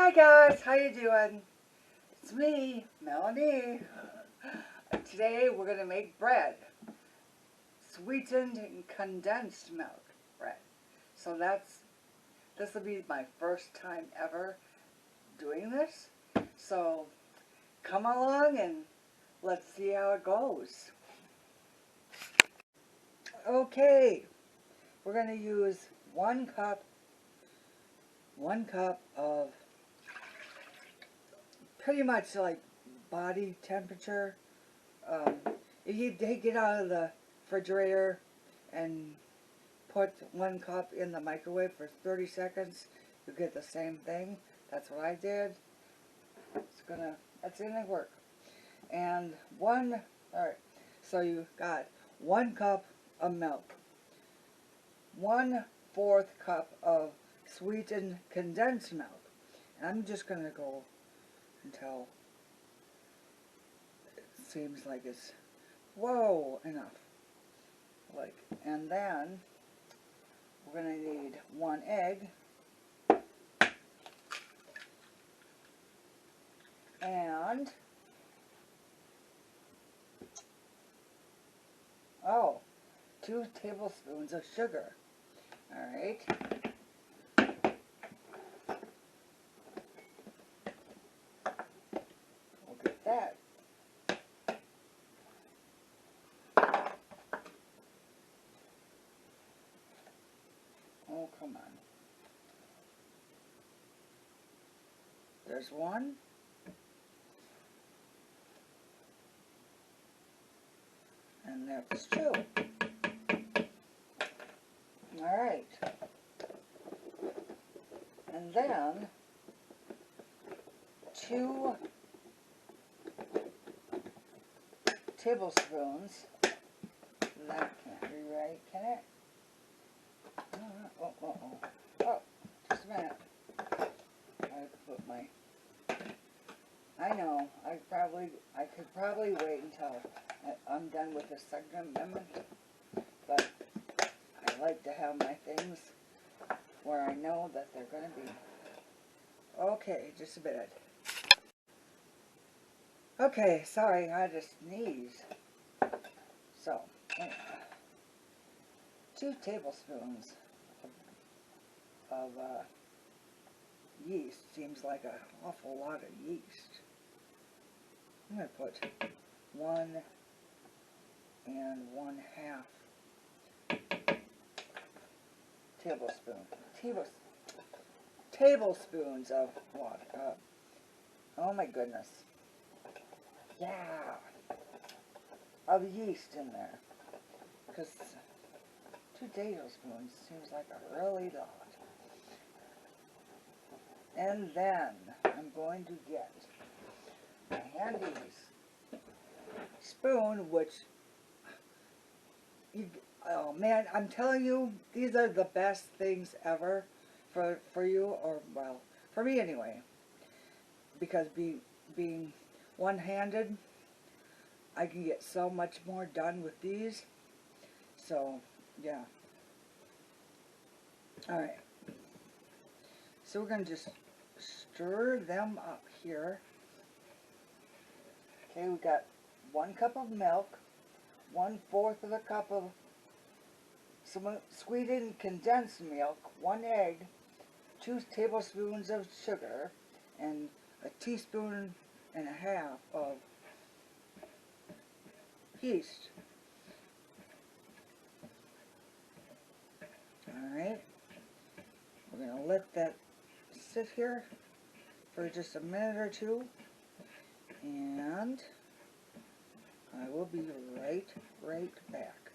Hi guys, how you doing? It's me, Melanie. Today we're gonna make bread, sweetened and condensed milk bread. So this will be my first time ever doing this. So come along and let's see how it goes. Okay, we're gonna use one cup of pretty much like body temperature. If you take it out of the refrigerator and put 1 cup in the microwave for 30 seconds, you get the same thing. That's what I did. That's gonna work. And alright, so you got 1 cup of milk, 1/4 cup of sweetened condensed milk. And I'm just gonna go until it seems like it's enough. And then we're gonna need 1 egg and 2 tablespoons of sugar. Alright. We'll get that. Oh, come on. There's 1. And that's 2. Alright. And then 2 tablespoons. That can't be right, can it? Oh, just a minute. I know, I could probably wait until I'm done with the second amendment, but I like to have my things where I know that they're going to be. Okay, just a minute. Okay, sorry, I just sneezed. So, 2 tablespoons of yeast. Seems like an awful lot of yeast. I'm going to put 1 and 1/2 tablespoons of water. Oh my goodness. Yeah. Of yeast in there. Because 2 tablespoons seems like a really lot. And then I'm going to get my handy spoon, which, oh man, I'm telling you, these are the best things ever for you, or well, for me anyway. Because being one-handed, I can get so much more done with these. So, yeah. Alright. So we're going to just stir them up here. Okay, we got 1 cup of milk, 1/4 of a cup of sweetened condensed milk, 1 egg, 2 tablespoons of sugar, and a teaspoon and a half of yeast. Alright, we're going to let that sit here for just a minute or 2, and I will be right back.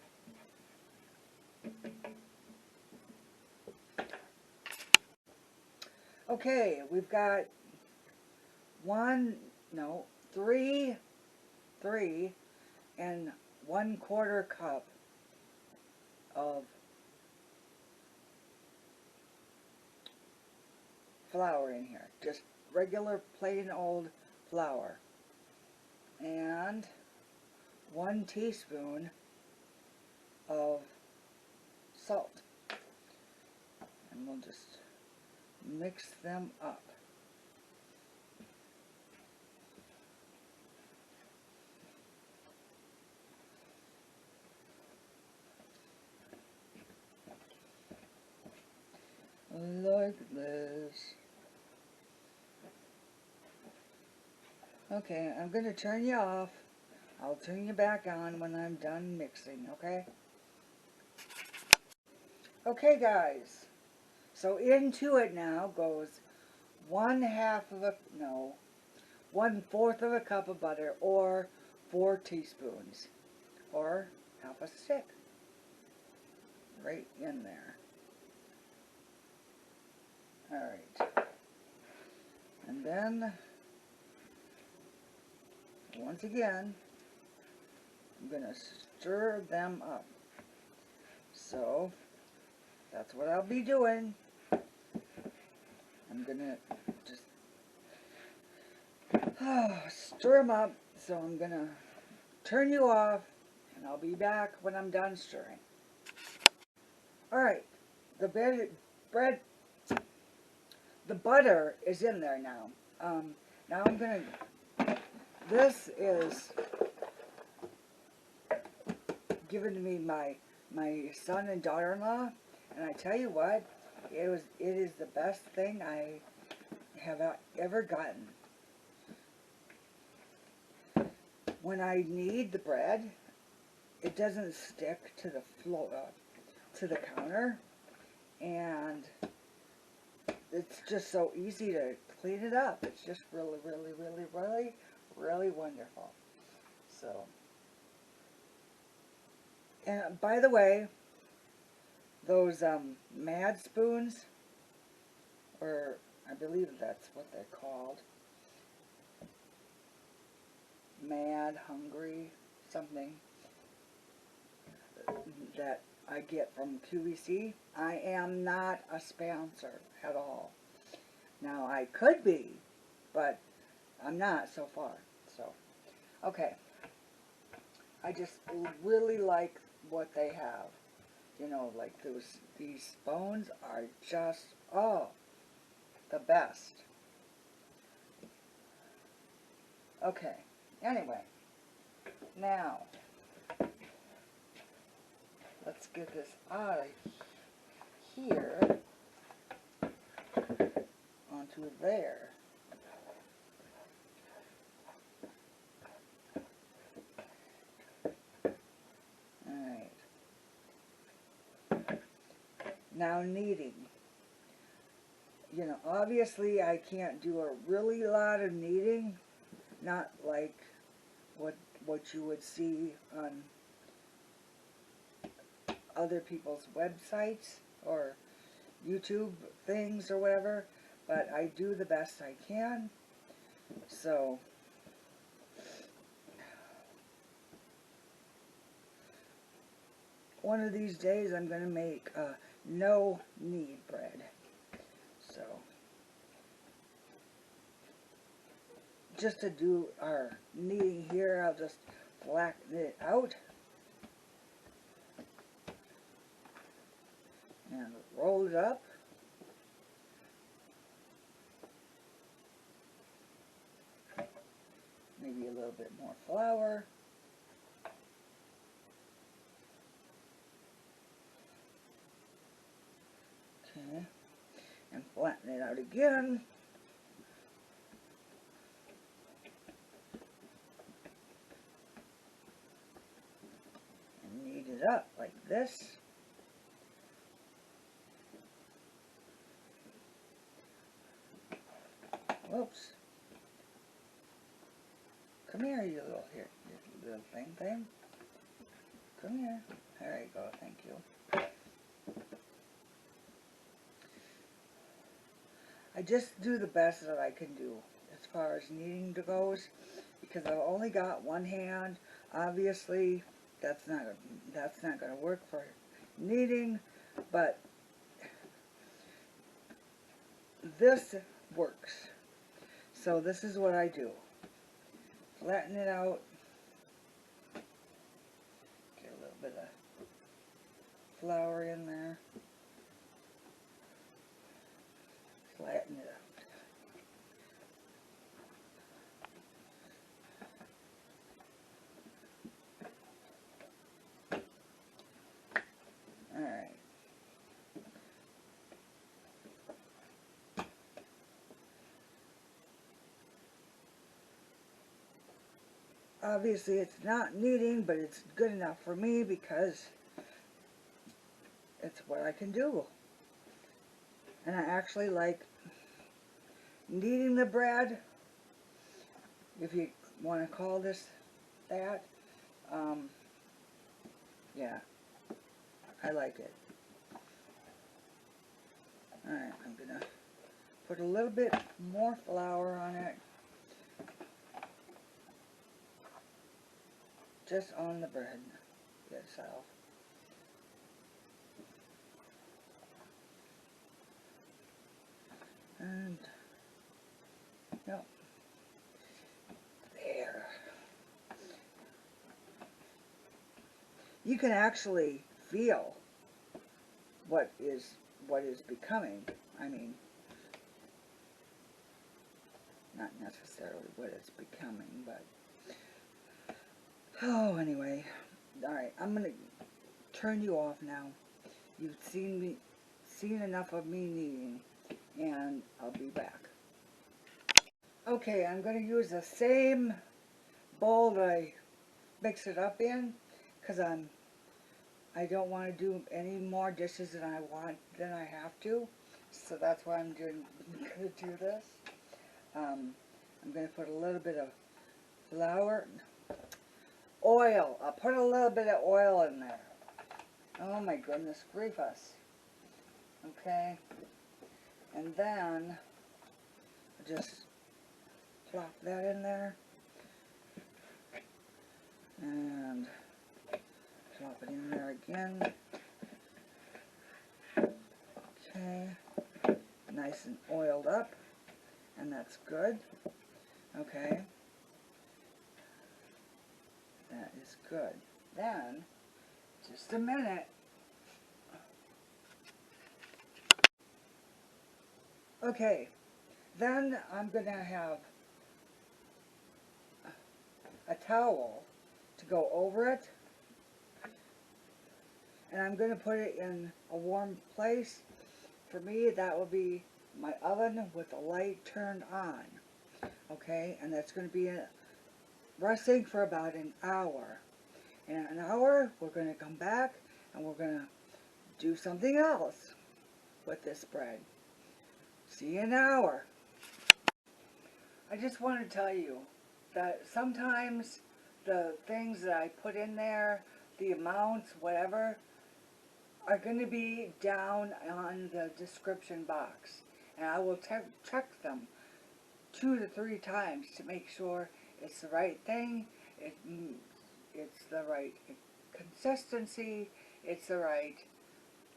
Okay, we've got 3 and 1/4 cup of flour in here. Just regular plain old flour. And 1 teaspoon of salt. And we'll just mix them up. Look at this. Okay, I'm going to turn you off. I'll turn you back on when I'm done mixing, okay? Okay, guys. So into it now goes 1/4 of a cup of butter, or 4 teaspoons, or half a stick, right in there. Alright. And then, once again, I'm going to stir them up. So, that's what I'll be doing. I'm going to just stir them up. So I'm going to turn you off, and I'll be back when I'm done stirring. Alright, the butter is in there now. Now I'm going to, this is given to me by my son and daughter-in-law, and I tell you what, it is the best thing I have ever gotten. When I knead the bread, it doesn't stick to the floor, to the counter, and it's just so easy to clean it up. It's just really, really, really, really, really wonderful. So, and by the way, those mad spoons, or I believe that's what they're called, mad, hungry, something, that I get from QVC. I am not a sponsor at all. Now, I could be, but I'm not so far. So, okay. I just really like what they have. You know, like these spoons are just, oh, the best. Okay, anyway, now, let's get this out of here onto there. Alright. Now kneading. You know, obviously I can't do a really lot of kneading, not like what you would see on other people's websites or YouTube things or whatever, but I do the best I can. So, one of these days I'm going to make no knead bread. So, just to do our kneading here, I'll just flatten it out and roll it up. Maybe a little bit more flour. Okay, and flatten it out again. And knead it up like this. Whoops. Come here, you little thing. Come here. There you go, thank you. I just do the best that I can do as far as kneading goes, because I've only got one hand. Obviously, that's not going to work for kneading, but this works. So this is what I do. Flatten it out. Get a little bit of flour in there. Flatten it out. Alright. obviously it's not kneading, but it's good enough for me because it's what I can do. And I actually like kneading the bread, if you want to call this that. Yeah, I like it. Alright, I'm going to put a little bit more flour on it. Just on the bread itself. And, no, there. You can actually feel what is becoming. I mean, not necessarily what it's becoming, but oh, anyway. Alright, I'm gonna turn you off now. You've seen enough of me kneading, and I'll be back. Okay, I'm gonna use the same bowl that I mix it up in, because I don't want to do any more dishes than I have to, so that's why I'm gonna do this. I'm gonna put a little bit of flour, oil. I'll put a little bit of oil in there. Oh my goodness grievous. Okay, and then just plop that in there, and plop it in there again. Okay, nice and oiled up, and that's good. Okay, that is good. Then, just a minute. Okay, then I'm going to have a towel to go over it, and I'm going to put it in a warm place. For me, that will be my oven with the light turned on. Okay, and that's going to be resting for about an hour. In an hour, we're going to come back and we're going to do something else with this bread. See you in an hour. I just want to tell you that sometimes the things that I put in there, the amounts, whatever, are going to be down on the description box. And I will check them 2 to 3 times to make sure it's the right thing, it's the right consistency, it's the right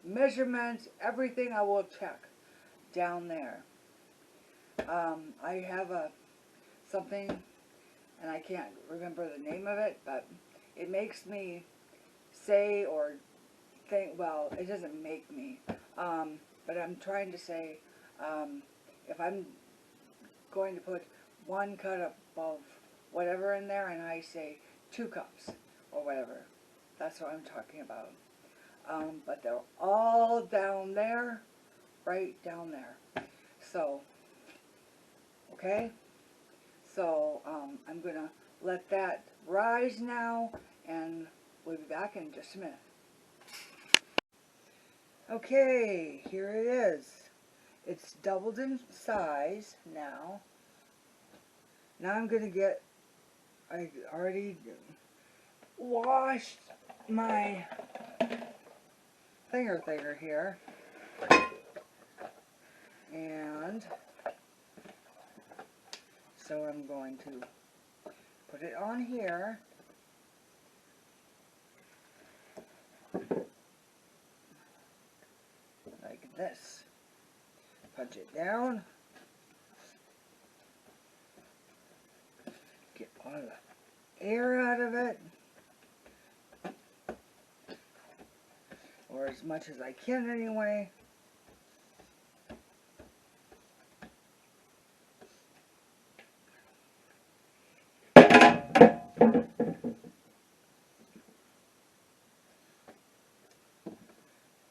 measurements, everything I will check down there. I have something, and I can't remember the name of it, but it makes me say or think, well, it doesn't make me, but I'm trying to say, if I'm going to put 1 cup of whatever in there, and I say 2 cups, or whatever, that's what I'm talking about. But they're all down there, right down there. So, okay, so I'm going to let that rise now, and we'll be back in just a minute. Okay, here it is. It's doubled in size now. Now I'm going to get, I already washed my thinger here, and so I'm going to put it on here, like this. Punch it down, get all the air out of it, or as much as I can anyway.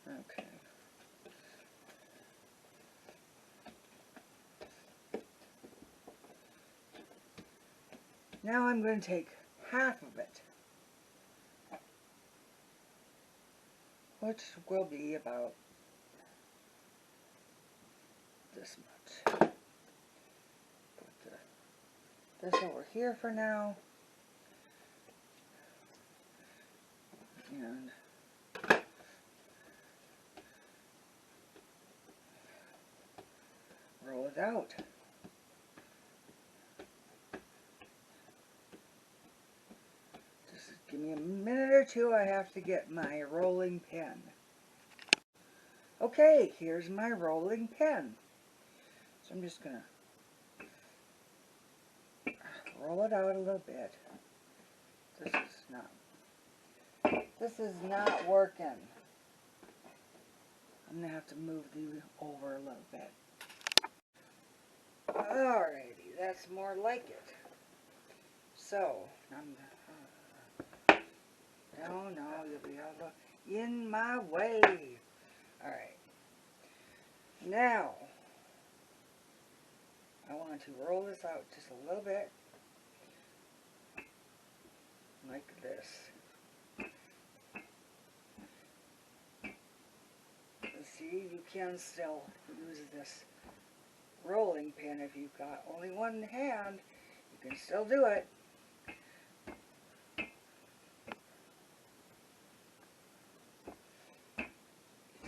Okay. Now I'm going to take half of it, which will be about this much. Put this over here for now, and roll it out. Just give me a minute or two, I have to get my rolling pin. Okay, here's my rolling pin. So I'm just going to roll it out a little bit. This is not working. I'm going to have to move these over a little bit. Alrighty, that's more like it. So, no, you'll be out in my way. Alright. Now, I want to roll this out just a little bit. Like this. See, you can still use this rolling pin if you've got only one hand. You can still do it. You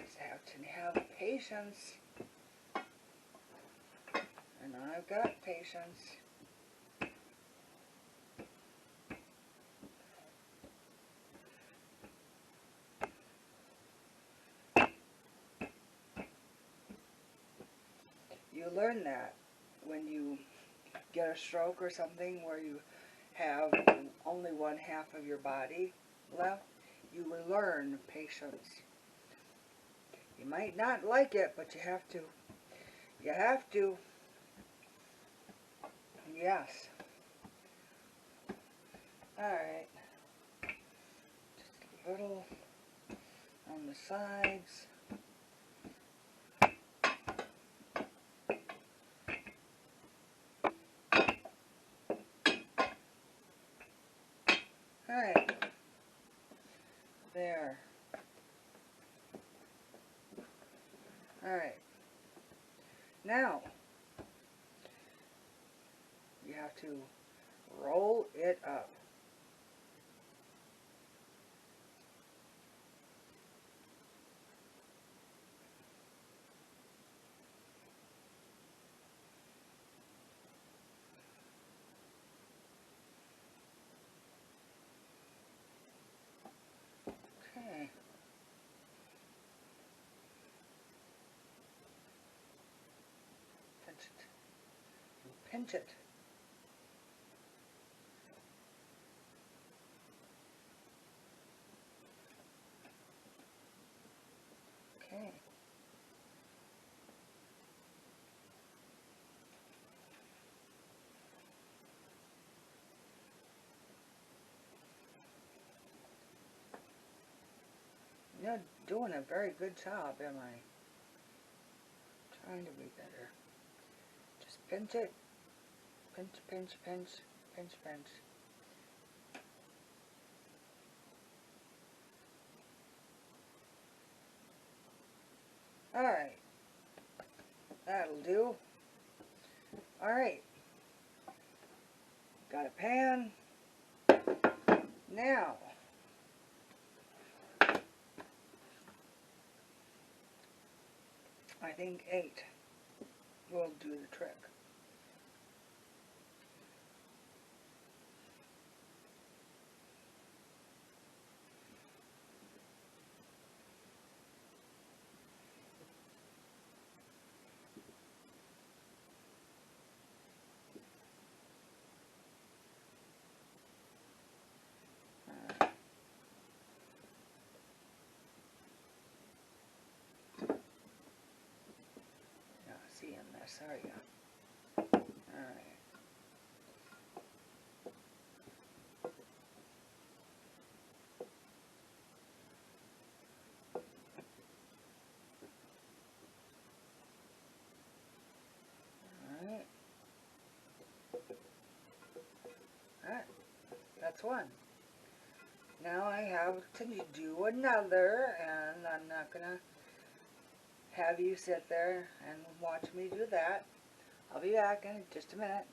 just have to have patience. And I've got patience. You learn that when you get a stroke or something where you have only one half of your body left. You will learn patience. You might not like it, but you have to. You have to. Yes. Alright. Just a little on the sides. Alright. There. Alright. Now, you have to roll it up. Okay. Pinch it. Pinch it. Okay. You're doing a very good job, am I? Trying to be better. Just pinch it. Pinch, pinch, pinch, pinch, pinch. Alright. That'll do. Alright. Got a pan. Now, I think 8 will do the trick. See in this, are you? Alright. Alright. That's one. Now I have to do another, and I'm not going to have you sit there and watch me do that. I'll be back in just a minute.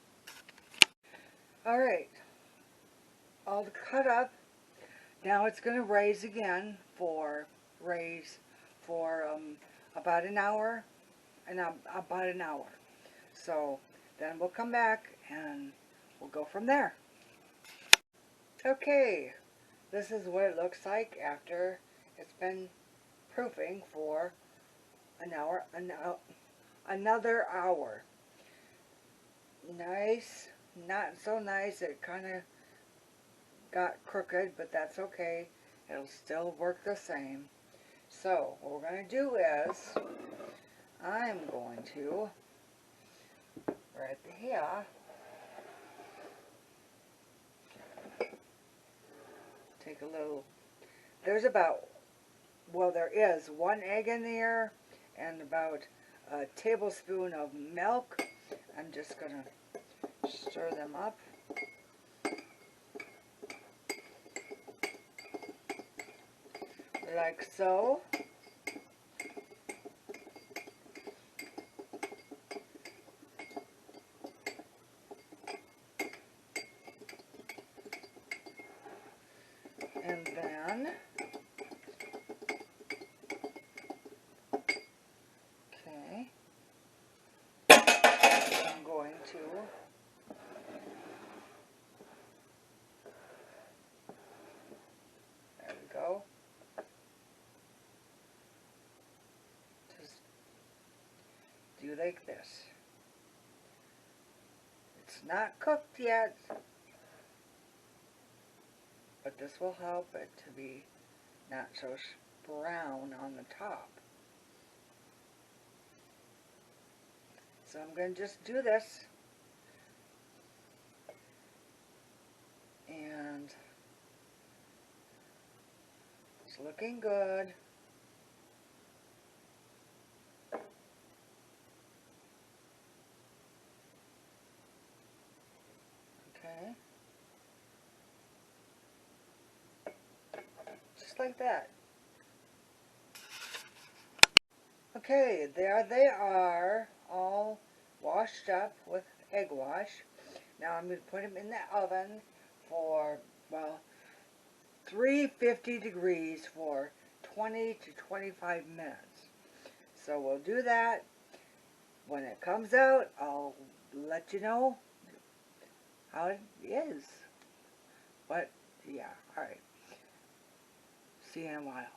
Alright, all cut up. Now it's going to raise again for about an hour, So then we'll come back and we'll go from there. Okay, this is what it looks like after it's been proofing for another hour. Nice, not so nice. It kind of got crooked, but that's okay. It'll still work the same. So what we're going to do is I'm going to right here take a little, there is 1 egg in there and about a tablespoon of milk. I'm just going to stir them up. Like so. And then, okay, I'm going to there we go. Just do like this. It's not cooked yet, but this will help it to be not so brown on the top. So I'm going to just do this, and it's looking good. Okay. Just like that. Okay, there they are, all washed up with egg wash. Now I'm going to put them in the oven for, well, 350 degrees for 20 to 25 minutes. So we'll do that. When it comes out, I'll let you know how it is. But, yeah, alright. See you in a while.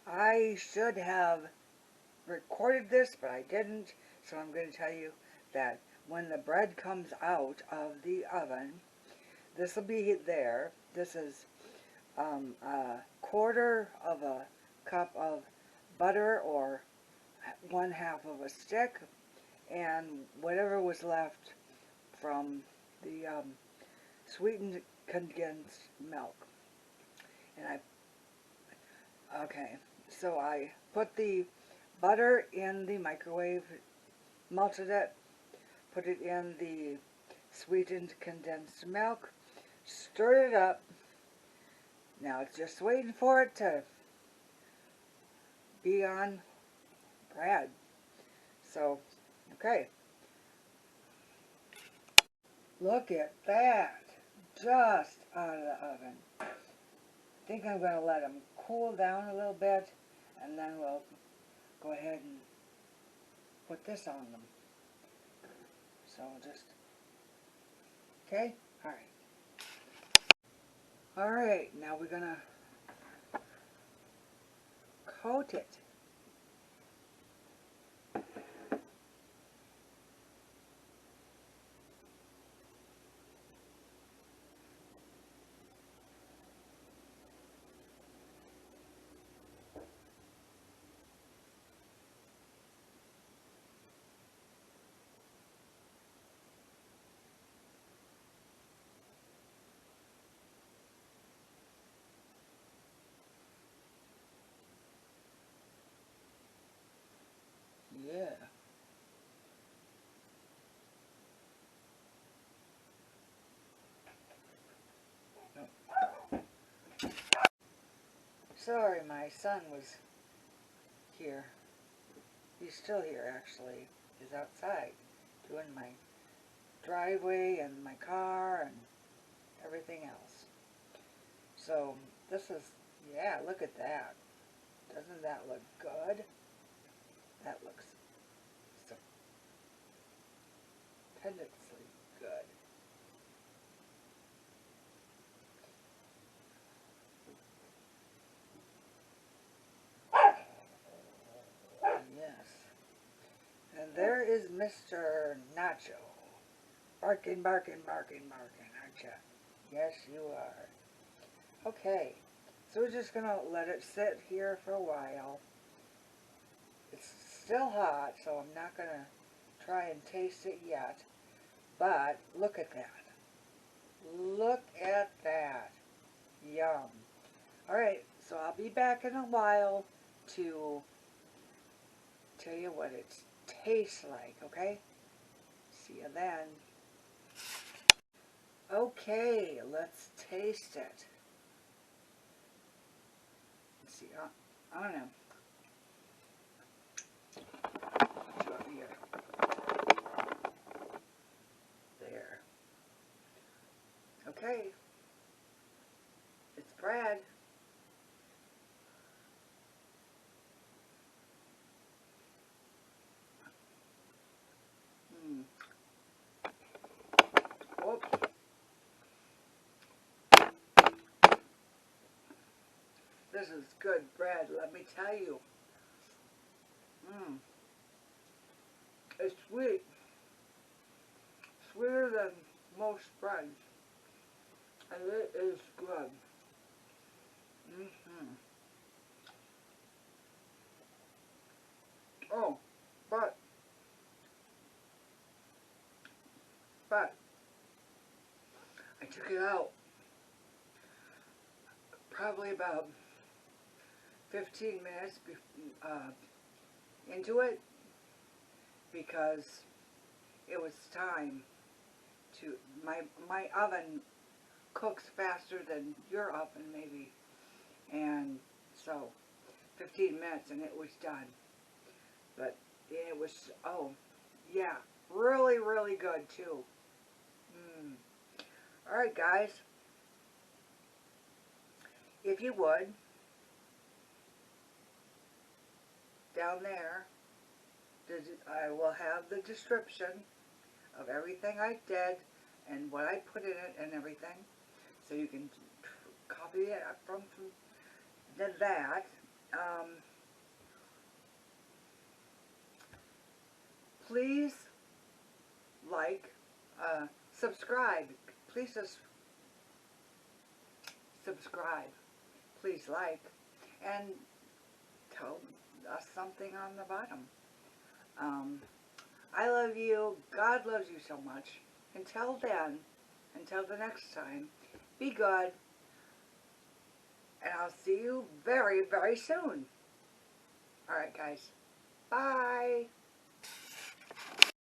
I should have recorded this, but I didn't, so I'm going to tell you that when the bread comes out of the oven, this will be there. This is a quarter of a cup of butter, or 1/2 of a stick, and whatever was left from the sweetened condensed milk. And so I put the butter in the microwave, melted it, put it in the sweetened condensed milk, stirred it up. Now it's just waiting for it to be on bread. So, okay. Look at that. Just out of the oven. I think I'm going to let them cool down a little bit, and then we'll go ahead and put this on them. So just, okay? Alright. Alright, now we're going to coat it. Sorry, my son was here. He's still here, actually. He's outside doing my driveway and my car and everything else. So, this is, yeah, look at that. Doesn't that look good? That looks stupendously good. Yes. And there is Mr. Nacho. Barking, barking, barking, barking, aren't you? Yes, you are. Okay. So we're just going to let it sit here for a while. It's still hot, so I'm not going to try and taste it yet. But look at that. Look at that. Yum. Alright, so I'll be back in a while to tell you what it tastes like, okay? See you then. Okay, let's taste it. Let's see, I don't know. Here. There. Okay. It's bread. Whoops. This is good bread, let me tell you. It's sweet. Sweeter than most bread. And it is good. Oh, but I took it out probably about 15 minutes into it because it was time to, my oven cooks faster than your oven maybe, and so 15 minutes and it was done. But it was, oh yeah, really, really good too. Alright guys, if you would, down there, I will have the description of everything I did and what I put in it and everything, so you can copy it from that. Please like, subscribe. Please just subscribe. Please like, and tell us something on the bottom. I love you. God loves you so much. Until then, until the next time, be good. And I'll see you very, very soon. Alright guys. Bye.